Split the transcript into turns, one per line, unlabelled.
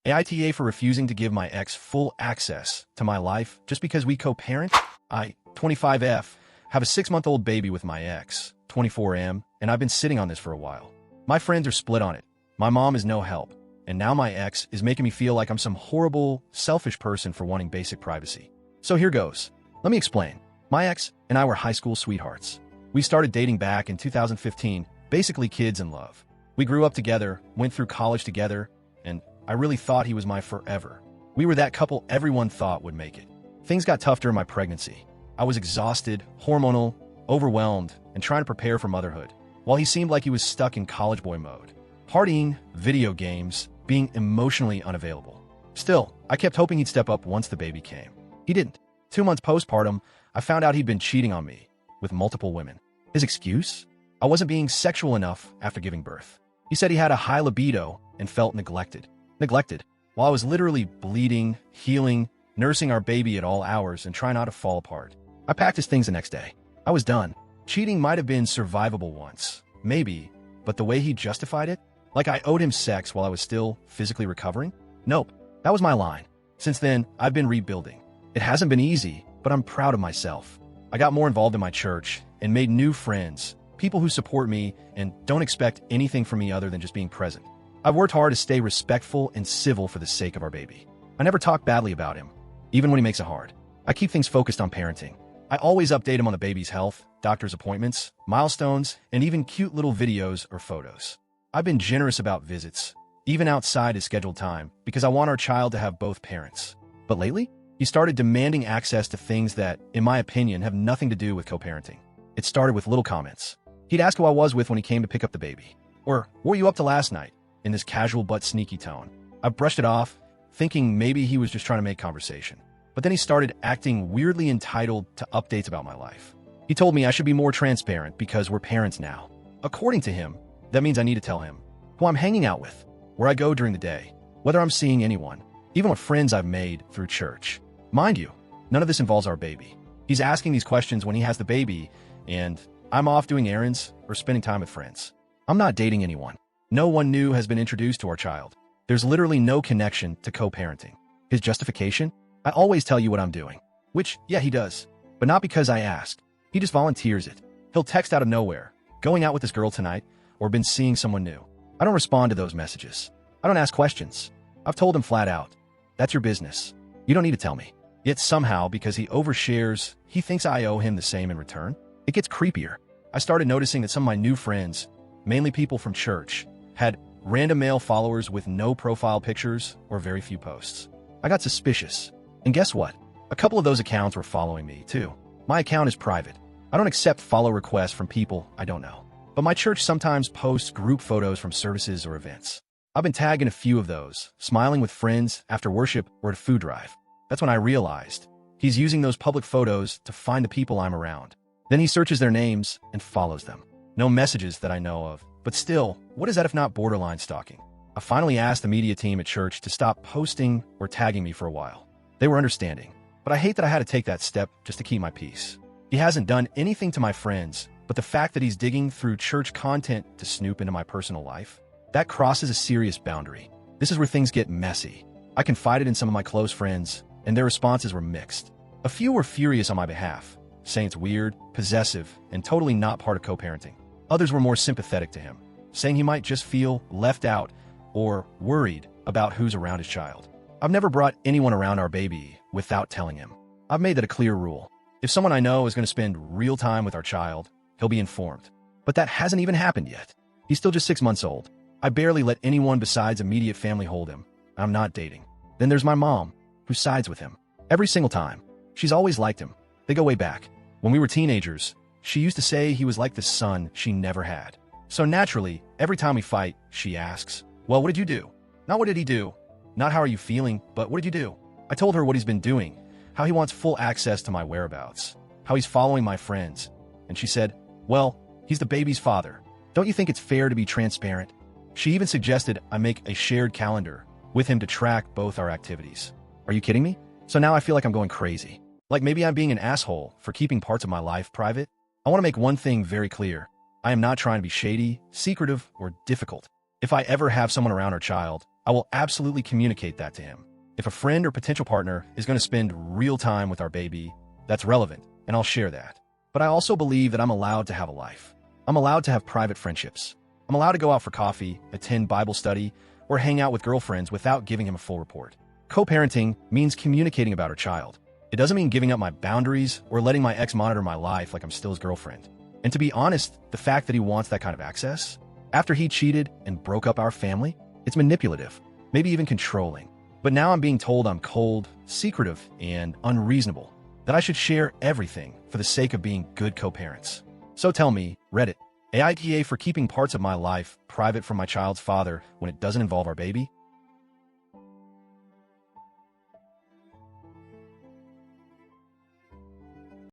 AITA for refusing to give my ex full access to my life just because we co-parent? I, 25F, have a 6-month-old baby with my ex, 24M, and I've been sitting on this for a while. My friends are split on it. My mom is no help. And now my ex is making me feel like I'm some horrible, selfish person for wanting basic privacy. So here goes. Let me explain. My ex and I were high school sweethearts. We started dating back in 2015, basically kids in love. We grew up together, went through college together, and I really thought he was my forever. We were that couple everyone thought would make it. Things got tough during my pregnancy. I was exhausted, hormonal, overwhelmed, and trying to prepare for motherhood, while he seemed like he was stuck in college boy mode. Partying, video games, being emotionally unavailable. Still, I kept hoping he'd step up once the baby came. He didn't. 2 months postpartum, I found out he'd been cheating on me with multiple women. His excuse? I wasn't being sexual enough after giving birth. He said he had a high libido and felt neglected. Neglected, while I was literally bleeding, healing, nursing our baby at all hours and trying not to fall apart. I packed his things the next day. I was done. Cheating might have been survivable once, maybe, but the way he justified it? Like I owed him sex while I was still physically recovering? Nope, that was my line. Since then, I've been rebuilding. It hasn't been easy, but I'm proud of myself. I got more involved in my church and made new friends, people who support me and don't expect anything from me other than just being present. I've worked hard to stay respectful and civil for the sake of our baby. I never talk badly about him, even when he makes it hard. I keep things focused on parenting. I always update him on the baby's health, doctor's appointments, milestones, and even cute little videos or photos. I've been generous about visits, even outside his scheduled time, because I want our child to have both parents. But lately, he started demanding access to things that, in my opinion, have nothing to do with co-parenting. It started with little comments. He'd ask who I was with when he came to pick up the baby. Or, what were you up to last night? In this casual but sneaky tone. I brushed it off, thinking maybe he was just trying to make conversation. But then he started acting weirdly entitled to updates about my life. He told me I should be more transparent because we're parents now. According to him, that means I need to tell him who I'm hanging out with, where I go during the day, whether I'm seeing anyone, even what friends I've made through church. Mind you, none of this involves our baby. He's asking these questions when he has the baby, and I'm off doing errands or spending time with friends. I'm not dating anyone. No one new has been introduced to our child. There's literally no connection to co-parenting. His justification? I always tell you what I'm doing. Which, yeah, he does. But not because I asked. He just volunteers it. He'll text out of nowhere, going out with this girl tonight, or been seeing someone new. I don't respond to those messages. I don't ask questions. I've told him flat out, that's your business. You don't need to tell me. Yet somehow, because he overshares, he thinks I owe him the same in return. It gets creepier. I started noticing that some of my new friends, mainly people from church, had random male followers with no profile pictures or very few posts. I got suspicious. And guess what? A couple of those accounts were following me, too. My account is private. I don't accept follow requests from people I don't know. But my church sometimes posts group photos from services or events. I've been tagged in a few of those, smiling with friends after worship or at a food drive. That's when I realized he's using those public photos to find the people I'm around. Then he searches their names and follows them. No messages that I know of. But still, what is that if not borderline stalking? I finally asked the media team at church to stop posting or tagging me for a while. They were understanding. But I hate that I had to take that step just to keep my peace. He hasn't done anything to my friends, but the fact that he's digging through church content to snoop into my personal life, that crosses a serious boundary. This is where things get messy. I confided in some of my close friends, and their responses were mixed. A few were furious on my behalf, saying it's weird, possessive, and totally not part of co-parenting. Others were more sympathetic to him, saying he might just feel left out or worried about who's around his child. I've never brought anyone around our baby without telling him. I've made that a clear rule. If someone I know is going to spend real time with our child, he'll be informed. But that hasn't even happened yet. He's still just 6 months old. I barely let anyone besides immediate family hold him. I'm not dating. Then there's my mom, who sides with him. Every single time. She's always liked him. They go way back. When we were teenagers, she used to say he was like the son she never had. So naturally, every time we fight, she asks, well, what did you do? Not what did he do? Not how are you feeling, but what did you do? I told her what he's been doing, how he wants full access to my whereabouts, how he's following my friends. And she said, well, he's the baby's father. Don't you think it's fair to be transparent? She even suggested I make a shared calendar with him to track both our activities. Are you kidding me? So now I feel like I'm going crazy. Like maybe I'm being an asshole for keeping parts of my life private. I want to make one thing very clear. I am not trying to be shady, secretive, or difficult. If I ever have someone around our child, I will absolutely communicate that to him. If a friend or potential partner is going to spend real time with our baby, that's relevant, and I'll share that. But I also believe that I'm allowed to have a life. I'm allowed to have private friendships. I'm allowed to go out for coffee, attend Bible study, or hang out with girlfriends without giving him a full report. Co-parenting means communicating about our child. It doesn't mean giving up my boundaries or letting my ex monitor my life like I'm still his girlfriend. And to be honest, the fact that he wants that kind of access, after he cheated and broke up our family, it's manipulative, maybe even controlling. But now I'm being told I'm cold, secretive, and unreasonable, that I should share everything for the sake of being good co-parents. So tell me, Reddit, AITA for keeping parts of my life private from my child's father when it doesn't involve our baby?